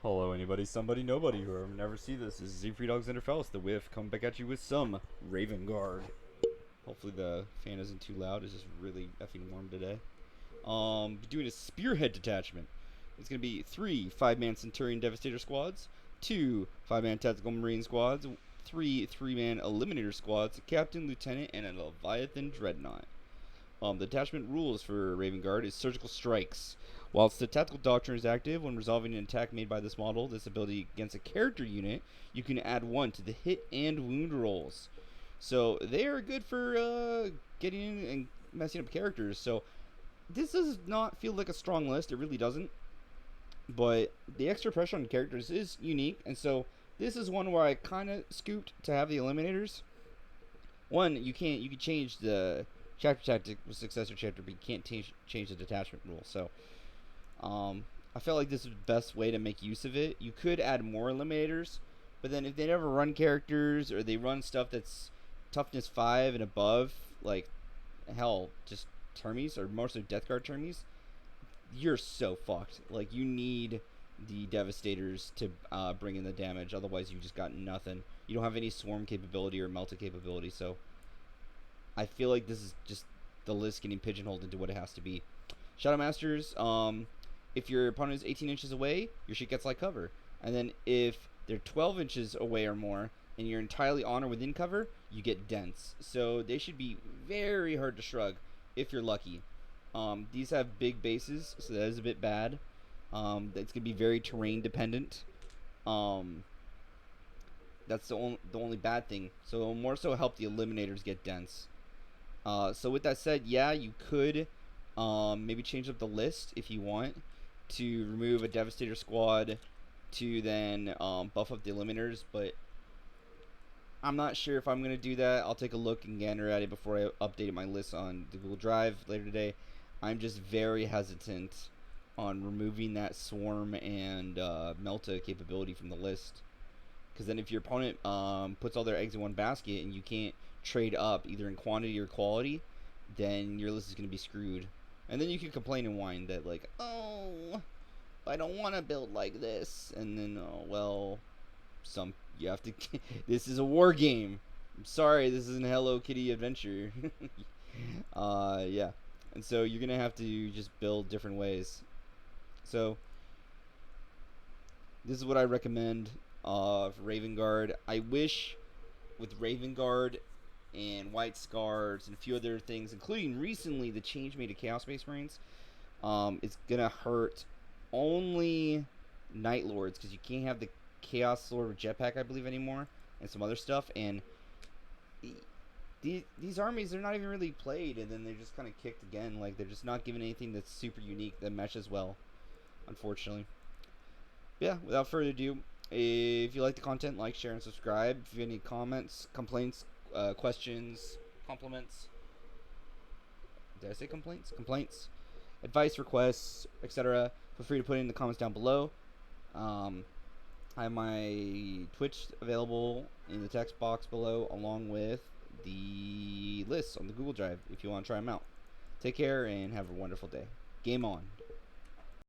Hello, anybody, somebody, nobody who will never see this. This is Siegfried Alexander Faust, the Whiff, coming back at you with some Ravenguard. Hopefully the fan isn't too loud. It's just really effing warm today. Doing a Spearhead detachment. It's going to be 3 5-man Centurion Devastator squads, 2 5-man Tactical Marine squads, 3 3-man Eliminator squads, a Captain, Lieutenant, and a Leviathan Dreadnought. The attachment rules for Ravenguard is Surgical Strikes. Whilst the Tactical Doctrine is active when resolving an attack made by this model, this ability against a character unit, you can add 1 to the hit and wound rolls. So they are good for getting in and messing up characters. So this does not feel like a strong list. It really doesn't. But the extra pressure on characters is unique, and so this is one where I kind of scooped to have the eliminators. One, you can change the chapter tactic with successor chapter, but you can't change the detachment rule. So I felt like this is the best way to make use of it. You could add more eliminators, but then if they never run characters or they run stuff that's toughness 5 and above, like hell, just termies or mostly Death Guard termies, you're so fucked. Like, you need the Devastators to bring in the damage. Otherwise, you just got nothing. You don't have any swarm capability or melta capability. So I feel like this is just the list getting pigeonholed into what it has to be. Shadow Masters, if your opponent is 18 inches away, your shit gets light cover. And then if they're 12 inches away or more, and you're entirely on or within cover, you get dense. So they should be very hard to shrug if you're lucky. These have big bases, so that is a bit bad. It's going to be very terrain dependent. That's the only bad thing. So it'll more so help the eliminators get dense. So with that said, yeah, you could maybe change up the list if you want to remove a Devastator squad to then buff up the eliminators, but I'm not sure if I'm going to do that. I'll take a look and gander at it before I update my list on the Google Drive later today. I'm just very hesitant on removing that swarm and melta capability from the list. Because then if your opponent puts all their eggs in one basket and you can't trade up either in quantity or quality, then your list is going to be screwed. And then you can complain and whine that, like, oh, I don't want to build like this. And then, oh, well, you have to. This is a war game. I'm sorry, this isn't Hello Kitty Adventure. Yeah. And so you're going to have to just build different ways. So this is what I recommend for Ravenguard. I wish with Ravenguard and White Scars and a few other things, including recently the change made to Chaos Space Marines, it's going to hurt only Night Lords because you can't have the Chaos Lord with Jetpack, I believe, anymore, and some other stuff. And these armies, they're not even really played, and then they're just kind of kicked again. Like, they're just not given anything that's super unique that meshes well, unfortunately. Yeah, without further ado, if you like the content, like, share, and subscribe. If you have any comments, complaints, questions, compliments. Did I say complaints? Complaints, advice, requests, etc. Feel free to put it in the comments down below. I have my Twitch available in the text box below, along with the lists on the Google Drive if you want to try them out. Take care and have a wonderful day. Game on.